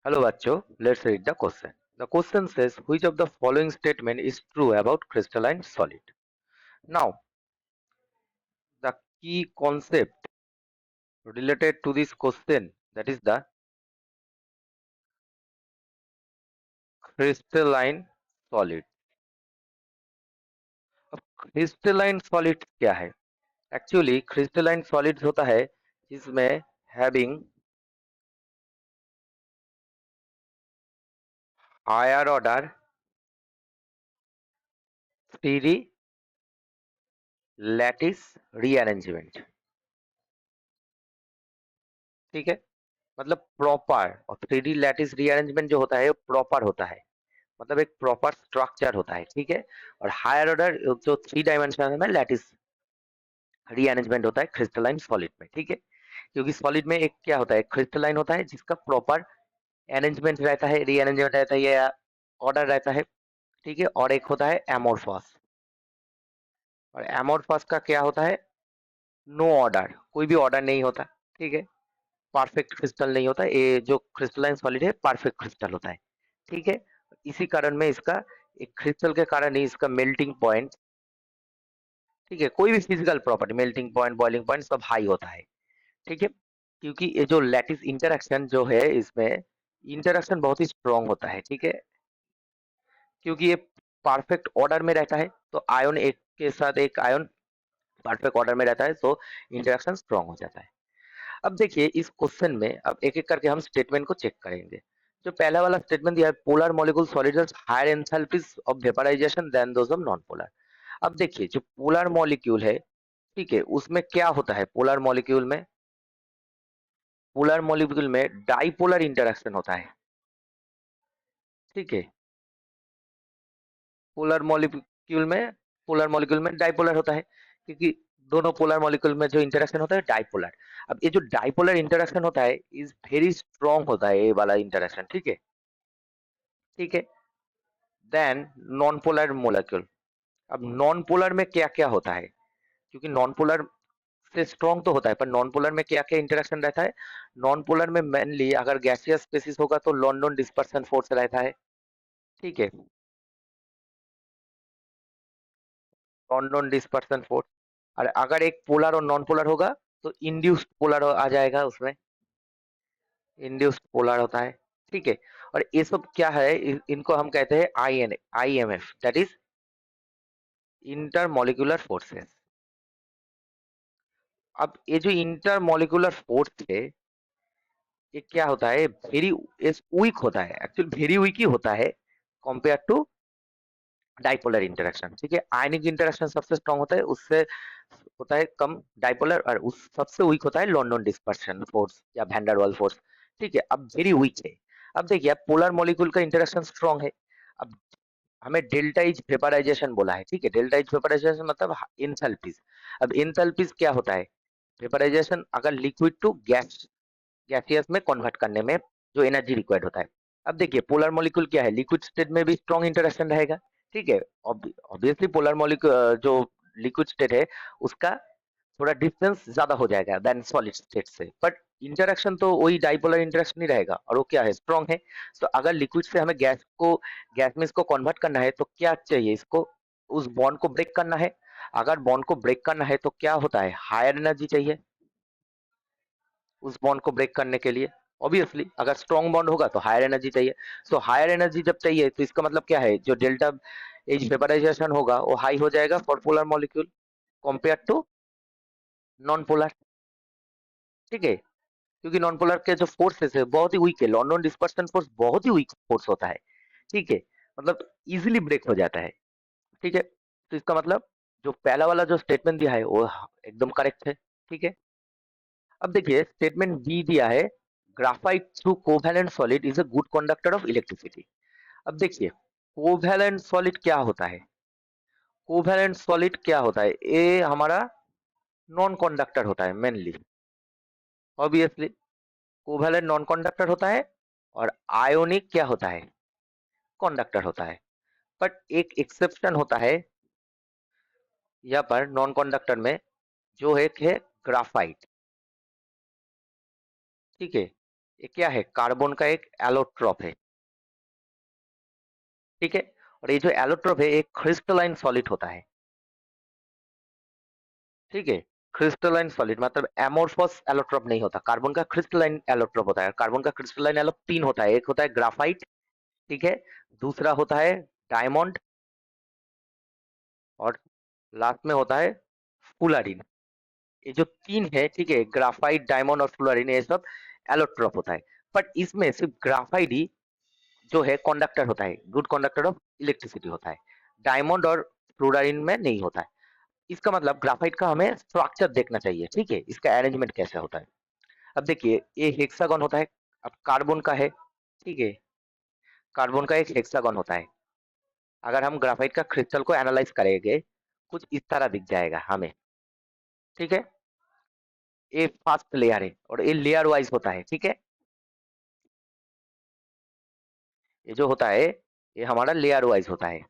Hello, Bacho. Let's read the question. The question says, which of the following statement is true about crystalline solid? Now, the key concept related to this question, that is the crystalline solid. अब crystalline solid क्या है? Actually, crystalline solid होता है जिसमें having higher order 3D lattice rearrangement. ठीक है, मतलब proper, और 3D लैटिस रीअरेंजमेंट जो होता है वो प्रॉपर होता है, मतलब एक प्रॉपर स्ट्रक्चर होता है। ठीक है, और हायर ऑर्डर जो 3 डायमेंशन में लैटिस रीअरेंजमेंट होता है क्रिस्टलाइन सॉलिड में। ठीक है, क्योंकि सॉलिड में एक क्या होता है, क्रिस्टलाइन होता है जिसका प्रॉपर अरेंजमेंट रहता है, रीअरेंजमेंट रहता है या ऑर्डर रहता है। ठीक है, और एक होता है एमोर्फस, और एमोर्फस का क्या होता है, नो ऑर्डर, कोई भी ऑर्डर नहीं होता। ठीक है, परफेक्ट क्रिस्टल नहीं होता, ये जो क्रिस्टलाइन सॉलिड है परफेक्ट क्रिस्टल होता है। ठीक है, इसी कारण में इसका एक क्रिस्टल के कारण ही इसका मेल्टिंग पॉइंट, ठीक है, कोई भी physical property, melting point, boiling point सब हाई होता है। ठीक है, क्योंकि ये जो लैटिस इंटरेक्शन जो है इसमें इंटरेक्शन बहुत ही स्ट्रांग होता है। ठीक है, क्योंकि ये परफेक्ट ऑर्डर में रहता है, तो आयन एक के साथ एक आयन परफेक्ट ऑर्डर में रहता है, तो इंटरेक्शन स्ट्रांग हो जाता है। अब देखिए इस क्वेश्चन में अब एक एक करके हम स्टेटमेंट को चेक करेंगे। जो पहला वाला स्टेटमेंट दिया है, polar molecule solids higher enthalpies of vaporisation than those of non polar. अब देखिए जो पोलर मॉलिक्यूल है, ठीक है, उसमें क्या होता है, पोलर मॉलिक्यूल में डाइपोलर इंटरेक्शन होता है। ठीक है, पोलर मॉलिक्यूल में पोलर मॉलिक्यूल में डाइपोलर होता है, क्योंकि दोनों पोलर मॉलिक्यूल में जो इंटरेक्शन होता है डाइपोलर। अब ये जो डाइपोलर इंटरेक्शन होता है इज वेरी स्ट्रॉन्ग होता है, ये वाला इंटरेक्शन। ठीक है, ठीक है, देन नॉन पोलर मोलेक्यूल। अब नॉन पोलर में क्या क्या होता है, क्योंकि नॉन पोलर से स्ट्रॉन्ग तो होता है, पर नॉन पोलर में क्या क्या इंटरेक्शन रहता है। नॉन पोलर में मेनली अगर गैसियस स्पेसिस होगा तो लॉन्डन डिस्पर्सन फोर्स रहता है। ठीक है, लॉन्डन डिस्पर्सन फोर्स। और अगर एक पोलर और नॉन पोलर होगा तो इंड्यूस्ड पोलर आ जाएगा उसमें, इंड्यूस्ड पोलर होता है। ठीक है, और ये सब क्या है, इनको हम कहते हैं IMF, that is inter molecular forces. अब ये जो इंटर मॉलिक्यूलर फोर्स है, ये क्या होता है, वेरी वीक होता है, एक्चुअली वेरी वीक ही होता है कंपेयर टू डाइपोलर इंटरेक्शन। ठीक है, आयनिक इंटरेक्शन सबसे स्ट्रांग होता है, उससे होता है कम डाइपोलर, और उस सबसे वीक होता है लॉन्डन डिस्पर्शन फोर्स या वैन फोर्स। ठीक है, अब वेरी वीक है। अब देखिए पोलर मॉलिक्यूल का इंटरेक्शन स्ट्रांग है। अब हमें डेल्टा इज वेपराइजेशन बोला है। ठीक है, डेल्टा इज वेपराइजेशन मतलब इंथैल्पीज। अब इंथैल्पीज क्या होता है, वेपराइजेशन अगर लिक्विड टू गैसियस में कन्वर्ट करने में जो एनर्जी रिक्वायर्ड होता है। अब देखिए पोलर मॉलिक्यूल क्या है, लिक्विड स्टेट में भी स्ट्रॉन्ग इंटरेक्शन रहेगा। ठीक है, ऑब्वियसली पोलर मॉलिक्यूल जो लिक्विड स्टेट है उसका थोड़ा डिस्टेंस ज्यादा हो जाएगा देन सॉलिड स्टेट से, बट इंटरेक्शन तो वही डाइपोलर इंटरेक्शन ही रहेगा, और वो क्या है, स्ट्रॉन्ग है। तो अगर लिक्विड से हमें गैस में इसको कन्वर्ट करना है तो क्या चाहिए, इसको उस बॉन्ड को ब्रेक करना है। अगर बॉन्ड को ब्रेक करना है तो क्या होता है, हायर एनर्जी चाहिए उस बॉन्ड को ब्रेक करने के लिए। ऑब्वियसली अगर स्ट्रॉन्ग बॉन्ड होगा तो हायर एनर्जी चाहिए। सो हायर एनर्जी जब चाहिए तो इसका मतलब क्या है, जो डेल्टा एज वेपराइजेशन होगा वो हाई हो जाएगा for polar molecule compare to non polar. ठीक है, क्योंकि नॉन पोलर के जो फोर्सेस है बहुत ही वीक है, लॉन्डन डिस्पर्सन फोर्स बहुत ही वीक फोर्स होता है। ठीक है, मतलब इजीली ब्रेक हो जाता है। ठीक है, तो इसका मतलब जो पहला वाला जो स्टेटमेंट दिया है वो एकदम करेक्ट है। ठीक है, अब देखिए स्टेटमेंट बी दिया है, graphite through covalent solid is a good conductor of electricity. अब देखिए कोवैलेंट सॉलिड क्या होता है, कोवैलेंट सॉलिड क्या होता है, ये हमारा नॉन कंडक्टर होता है mainly. Obviously covalent non conductor होता है, और आयोनिक क्या होता है, कंडक्टर होता है। बट एक एक्सेप्शन होता है यहाँ पर नॉन कंडक्टर में, जो एक है ग्राफाइट। ठीक है, ये क्या है, कार्बन का एक एलोट्रॉप है, ठीक है। और ये जो एलोट्रॉप है एक क्रिस्टलाइन सॉलिड होता है, ठीक है। क्रिस्टलाइन सॉलिड मतलब एमोर्फस एलोट्रॉप नहीं होता, कार्बन का क्रिस्टलाइन एलोट्रॉप होता है। कार्बन का क्रिस्टलाइन एलो तीन होता है, एक होता है ग्राफाइट, ठीक है, दूसरा होता है डायमंड, और लास्ट में होता है फुलारिन। ये जो तीन है, ठीक है, ग्राफाइट, डायमंड और फ्लोरीन, ये सब एलोट्रॉप होता है। बट इसमें सिर्फ ग्राफाइट ही जो है कंडक्टर होता है, गुड कंडक्टर ऑफ इलेक्ट्रिसिटी होता है। डायमंड और फ्लोरीन में नहीं होता है। इसका मतलब ग्राफाइट का हमें स्ट्रक्चर देखना चाहिए, ठीक है, इसका अरेंजमेंट कैसा होता है। अब देखिए ये हेक्सागन होता है। अब कार्बन का है, ठीक है, कार्बन का एक हेक्सागन होता है। अगर हम ग्राफाइट का क्रिस्टल को एनालाइज करेंगे कुछ इस तरह दिख जाएगा हमें, ठीक है। ये फर्स्ट लेयर है और ये लेयर वाइज होता है, ठीक है। ये जो होता है ये हमारा लेयर वाइज होता है,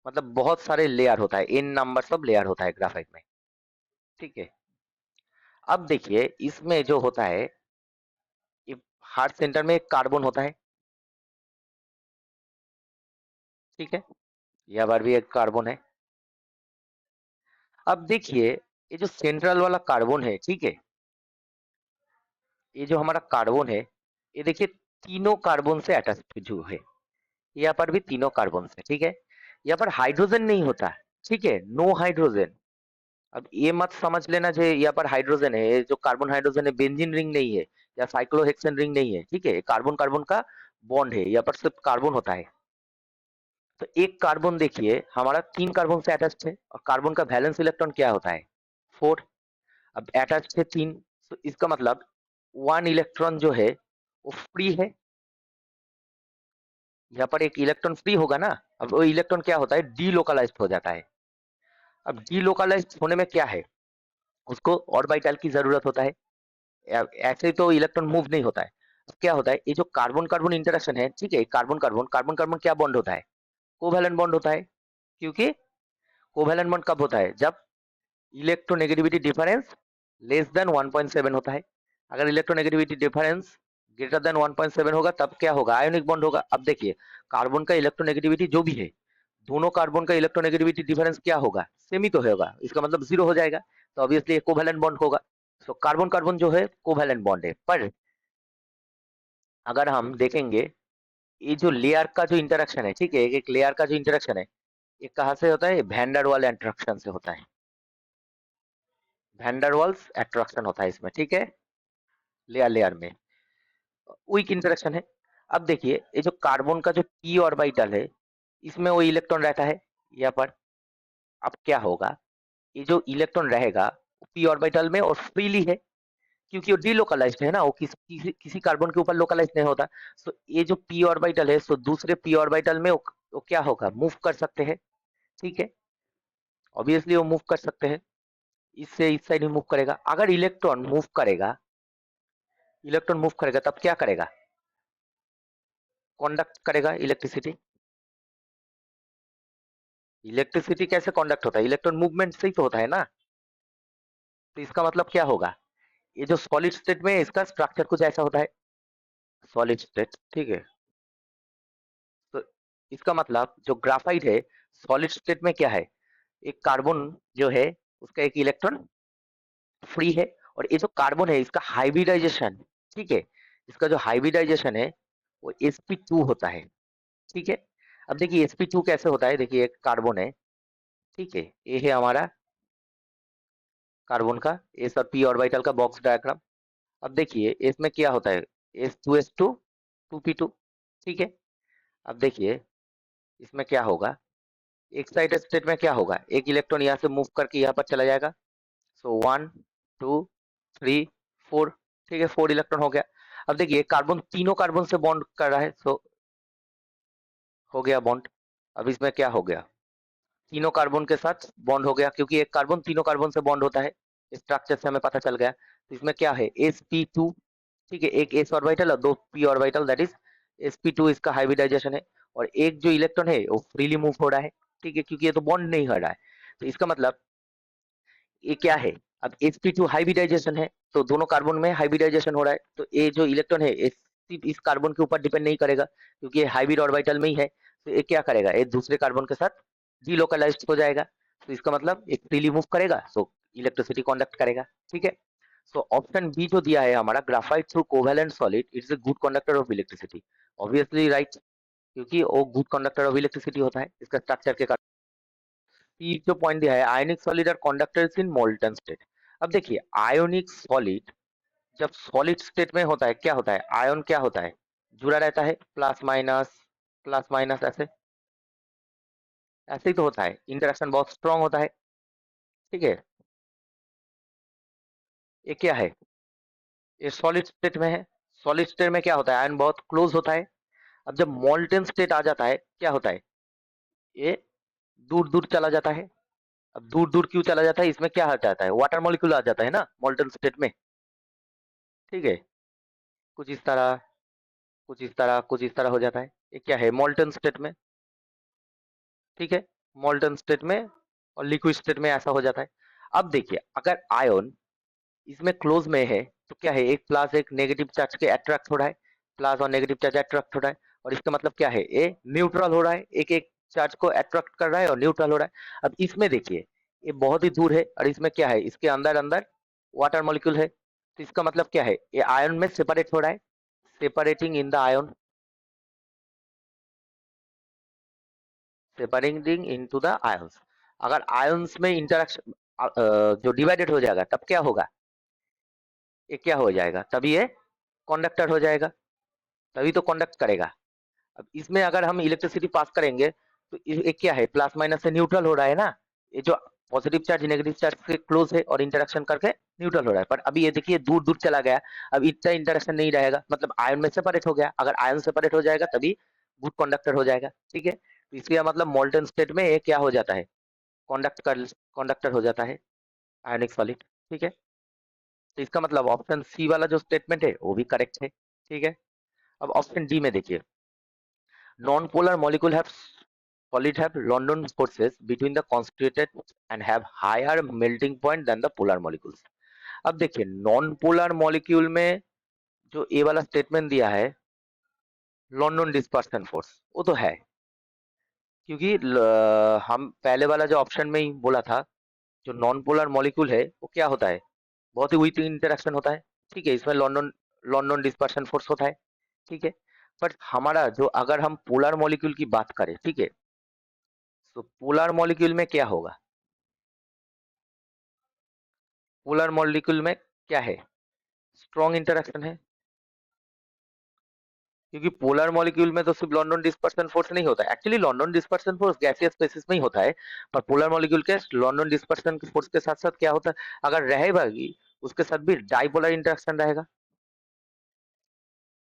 मतलब बहुत सारे लेयर होता है, इन नंबर सब लेयर होता है ग्राफाइट में, ठीक है। अब देखिए इसमें जो होता है, ये हार्ट सेंटर में एक कार्बन होता है, ठीक है, यहाँ पर भी एक कार्बन है। अब देखिए ये जो सेंट्रल वाला कार्बन है, ठीक है, ये जो हमारा कार्बन है, ये देखिए तीनों कार्बन से अटैच जो है, यहाँ पर भी तीनों कार्बन से, ठीक है। यहाँ पर हाइड्रोजन नहीं होता, ठीक है, नो हाइड्रोजन। अब ये मत समझ लेना जो यहाँ पर हाइड्रोजन है, ये जो कार्बन हाइड्रोजन है बेंजीन रिंग नहीं है या साइक्लोहेक्सेन रिंग नहीं है, ठीक है, कार्बन कार्बन का बॉन्ड है, यहाँ पर सिर्फ कार्बन होता है। तो एक कार्बन देखिए हमारा तीन कार्बन से अटैच है, और कार्बन का वैलेंस इलेक्ट्रॉन क्या होता है, 4। अब अटैच है तीन, तो इसका मतलब वन इलेक्ट्रॉन जो है वो फ्री है, यहाँ पर एक इलेक्ट्रॉन फ्री होगा ना। अब वो इलेक्ट्रॉन क्या होता है, डीलोकलाइज्ड हो जाता है। अब डीलोकलाइज्ड होने में क्या है, उसको ऑर्बिटल की जरूरत होता है, ऐसे तो इलेक्ट्रॉन मूव नहीं होता है। क्या होता है, ये जो कार्बन कार्बन इंटरेक्शन है, ठीक है, कार्बन कार्बन कार्बन कार्बन क्या बॉन्ड होता है, कोवैलेंट बॉन्ड होता है। क्योंकि कोवैलेंट बॉन्ड कब होता है, जब इलेक्ट्रोनेगेटिविटी डिफरेंस लेस देन 1.7 होता है। अगर इलेक्ट्रोनेगेटिविटी डिफरेंस ग्रेटर देन 1.7 होगा तब क्या होगा, आयोनिक बॉन्ड होगा। अब देखिए कार्बन का इलेक्ट्रोनेगेटिविटी जो भी है, दोनों कार्बन का इलेक्ट्रोनेगेटिविटी डिफरेंस क्या होगा, सेम ही तो होगा, इसका मतलब जीरो हो जाएगा, तो ऑब्वियसली कोवैलेंट बॉन्ड होगा। सो कार्बन कार्बन जो है कोवैलेंट बॉन्ड है। पर अगर हम देखेंगे ये जो लेयर का जो इंटरेक्शन है, ठीक है, एक लेयर का जो इंटरेक्शन है, ये कहाँ से होता है, वैंडरवाल इंटरेक्शन से होता है। वैंडरवाल्स अट्रैक्शन होता है इसमें, ठीक है, लेयर लेयर में वीक इंटरेक्शन है। अब देखिए ये जो कार्बन का जो p ऑर्बिटल है, इसमें वो इलेक्ट्रॉन रहता है यहाँ पर। अब क्या होगा, ये जो इलेक्ट्रॉन रहेगा p ऑर्बिटल में और फ्रीली है, क्योंकि वो डीलोकलाइज्ड है ना, वो किसी कार्बन के ऊपर लोकलाइज नहीं होता। सो ये जो p ऑर्बिटल है, सो दूसरे p ऑर्बिटल में वो क्या होगा, मूव कर सकते हैं, ठीक है, ऑब्वियसली वो मूव कर सकते हैं। इससे इस साइड ही मूव करेगा। अगर इलेक्ट्रॉन मूव करेगा तब क्या करेगा, कंडक्ट करेगा इलेक्ट्रिसिटी। इलेक्ट्रिसिटी कैसे कंडक्ट होता है, इलेक्ट्रॉन मूवमेंट से ही तो होता है ना। तो इसका मतलब क्या होगा, ये जो सॉलिड स्टेट में है, इसका स्ट्रक्चर कुछ ऐसा होता है, सॉलिड स्टेट, ठीक है। तो इसका मतलब जो ग्राफाइट है सॉलिड स्टेट में क्या है, एक कार्बन जो है उसका एक इलेक्ट्रॉन फ्री है, और ये जो कार्बन है इसका हाइब्रिडाइजेशन, ठीक है, इसका जो हाइब्रिडाइजेशन है वो sp2 होता है, ठीक है। अब देखिए sp2 कैसे होता है, देखिए एक कार्बन है, ठीक है, ये है हमारा कार्बन का एस और पी ऑर्बिटल का बॉक्स डायग्राम। अब देखिए इसमें क्या होता है, S2S2 2p2, ठीक है। अब देखिए इसमें क्या होगा, एक्साइटेड स्टेट में क्या होगा, एक इलेक्ट्रॉन यहाँ से मूव करके यहाँ पर चला जाएगा। सो 1 2 3 4, ठीक है, 4 इलेक्ट्रॉन हो गया। अब देखिए कार्बन तीनों कार्बन से बॉन्ड कर रहा है, सो हो गया बॉन्ड। अब इसमें क्या हो गया, तीनों कार्बन के साथ बॉन्ड हो गया, क्योंकि एक कार्बन तीनों कार्बन से बॉन्ड होता है, स्ट्रक्चर से हमें पता चल गया। तो इसमें क्या है, sp2, ठीक है, एक s ऑर्बिटल और दो p orbital, that is sp2 इसका हाइब्रिडाइजेशन है। और एक जो इलेक्ट्रॉन है वो फ्रीली मूव हो रहा है, ठीक है, क्योंकि ये तो बॉन्ड नहीं हो रहा है। तो इसका मतलब ये क्या है, अब sp2 हाइब्रिडाइजेशन है, तो दोनों कार्बन में हाइब्रिडाइजेशन हो रहा है, तो ये जो इलेक्ट्रॉन है इस कार्बन के ऊपर डिपेंड नहीं करेगा, क्योंकि ये हाइब्रिड ऑर्बिटल में ही है। तो ये क्या करेगा, ये दूसरे कार्बन के साथ डिलोकलाइज्ड हो जाएगा, तो इसका मतलब एक फ्रीली मूव करेगा, तो इलेक्ट्रिसिटी कंडक्ट करेगा। ठीक है, सो ऑप्शन बी जो दिया है हमारा, graphite through covalent solid it's a good conductor of electricity, obviously right, क्योंकि वो गुड कंडक्टर ऑफ इलेक्ट्रिसिटी होता है इसका स्ट्रक्चर के कारण। सी जो पॉइंट दिया है, ionic solid are conductors in molten state. अब देखिए, आयोनिक सॉलिड जब सॉलिड स्टेट में होता है, क्या होता है, आयन क्या होता है, जुड़ा रहता है, प्लस माइनस ऐसे ऐसे ही तो होता है, इंटरेक्शन बहुत स्ट्रांग होता है। ठीक है, ये क्या है, ये सॉलिड स्टेट में है, सॉलिड स्टेट में क्या होता है, आयन बहुत क्लोज होता है। अब जब मोल्टेन स्टेट आ जाता है, क्या होता है, ये दूर दूर चला जाता है। अब दूर दूर क्यों चला जाता है, इसमें क्या आ जाता है, वाटर मॉलिक्यूल आ जाता है ना मोल्टेन स्टेट में। ठीक है, कुछ इस तरह, कुछ इस तरह, कुछ इस तरह हो जाता है, ये क्या है, मोल्टेन स्टेट में। ठीक है, मोल्टन स्टेट में और लिक्विड स्टेट में ऐसा हो जाता है। अब देखिए, अगर आयन इसमें क्लोज में है, तो क्या है, एक प्लस एक नेगेटिव चार्ज के अट्रैक्ट हो रहा है, प्लस और नेगेटिव चार्ज अट्रैक्ट हो रहा है, और इसका मतलब क्या है, ये न्यूट्रल हो रहा है, एक एक चार्ज को अट्रैक्ट कर रहा है और न्यूट्रल हो रहा है। अब इसमें देखिए, ये बहुत ही दूर है, और इसमें क्या है, इसके अंदर अंदर वाटर मॉलिक्यूल है, तो इसका मतलब क्या है, ये आयन में सेपरेट हो रहा है, separating in the ion, separating into the ions. अगर आयंस में इंटरेक्शन जो डिवाइडेड हो जाएगा, तब क्या होगा, ये क्या हो जाएगा, तभी ये कंडक्टर हो जाएगा, तभी तो कंडक्ट करेगा। अब इसमें अगर हम इलेक्ट्रिसिटी पास करेंगे, तो ये क्या है, प्लस माइनस से न्यूट्रल हो रहा है ना, ये जो पॉजिटिव चार्ज नेगेटिव चार्ज से क्लोज है और इंटरेक्शन करके न्यूट्रल हो रहा है, पर अभी ये देखिए दूर दूर चला गया, अब इतना इंटरेक्शन नहीं रहेगा, मतलब आयन में सेपरेट हो गया, अगर आयन सेपरेट हो जाएगा तभी गुड कंडक्टर हो जाएगा। ठीक है, तो इसलिए मतलब मोल्टन स्टेट में ये क्या हो जाता है, कंडक्टर हो जाता है, आयनिक सॉलिड। ठीक है, तो इसका मतलब ऑप्शन सी वाला जो स्टेटमेंट है वो भी करेक्ट है। ठीक है, अब ऑप्शन डी में देखिए, non polar molecule have solid have London forces between the constituted and have higher melting point than the polar molecules। अब देखिए, नॉन पोलर मॉलिक्यूल में जो ए वाला स्टेटमेंट दिया है, लॉन्डन डिस्पर्सन फोर्स, वो तो है, क्योंकि हम पहले वाला जो ऑप्शन में ही बोला था, जो नॉन पोलर मॉलिक्यूल है वो क्या होता है, बहुत ही वीक इंटरेक्शन होता है। ठीक है, इसमें लॉन्डन लॉन्डन डिस्पर्सन फोर्स होता है। ठीक है, बट हमारा जो, अगर हम पोलर मॉलिक्यूल की बात करें, ठीक है, तो पोलर मॉलिक्यूल में क्या होगा, पोलर मॉलिक्यूल में क्या है, स्ट्रॉन्ग इंटरेक्शन है, क्योंकि पोलर मॉलिक्यूल में तो सिर्फ लॉन्डन डिस्पर्सन फोर्स नहीं होता है, actually London dispersion force gaseous species में ही होता है, पर पोलर मॉलिक्यूल के लॉन्डन डिस्पर्सन फोर्स के साथ साथ क्या होता है, अगर रहेगा भी, उसके साथ भी डाइपोलर इंटरेक्शन रहेगा।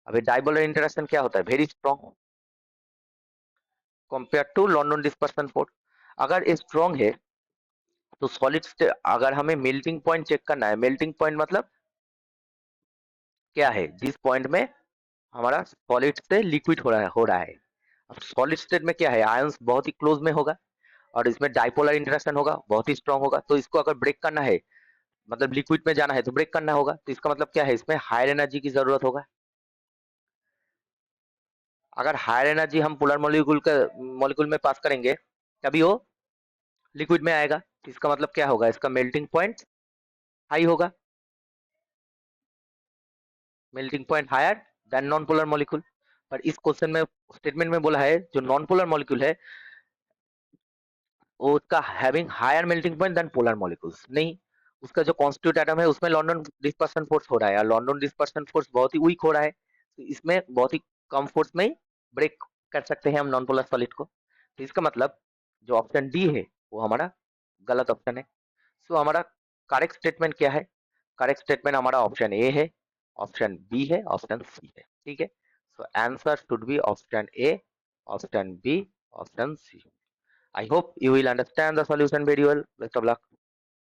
अभी डाइपोलर इंटरेक्शन क्या होता है, very strong compare to London dispersion force. अगर ये स्ट्रॉन्ग है, तो सॉलिड, अगर हमें मेल्टिंग पॉइंट चेक करना है, मेल्टिंग पॉइंट मतलब क्या है, जिस पॉइंट में हमारा सॉलिड से लिक्विड हो रहा है। अब सॉलिड स्टेट में क्या है, आयंस बहुत ही क्लोज में होगा, और इसमें डाइपोलर इंटरेक्शन होगा, बहुत ही स्ट्रांग होगा, तो इसको अगर ब्रेक करना है, मतलब लिक्विड में जाना है तो ब्रेक करना होगा, तो इसका मतलब क्या है, इसमें हायर एनर्जी की जरूरत होगा। अगर हायर एनर्जी हम पोलर मॉलिक्यूल में पास करेंगे, तभी वो लिक्विड में आएगा, तो इसका मतलब क्या होगा, इसका मेल्टिंग पॉइंट हाई होगा, melting point higher than non polar molecule. पर इस क्वेश्चन में स्टेटमेंट में बोला है, जो नॉन पोलर मॉलिक्यूल है वो उसका having higher melting point than polar molecules नहीं, उसका जो कॉन्स्टिट्यूट एटम है उसमें लॉन्डन डिस्पर्सन फोर्स हो रहा है, और लॉन्डन डिस्पर्सन फोर्स बहुत ही वीक हो रहा है, तो इसमें बहुत ही कम फोर्स में ही ब्रेक कर सकते हैं हम नॉन पोलर सॉलिड को। तो इसका मतलब जो ऑप्शन डी है वो हमारा गलत ऑप्शन है। सो हमारा करेक्ट स्टेटमेंट क्या है, करेक्ट स्टेटमेंट हमारा ऑप्शन ए है, ऑप्शन बी है, ऑप्शन सी है। ठीक है, so answer should be option A, option B, option C. I hope you will understand the solution very well. Best of luck.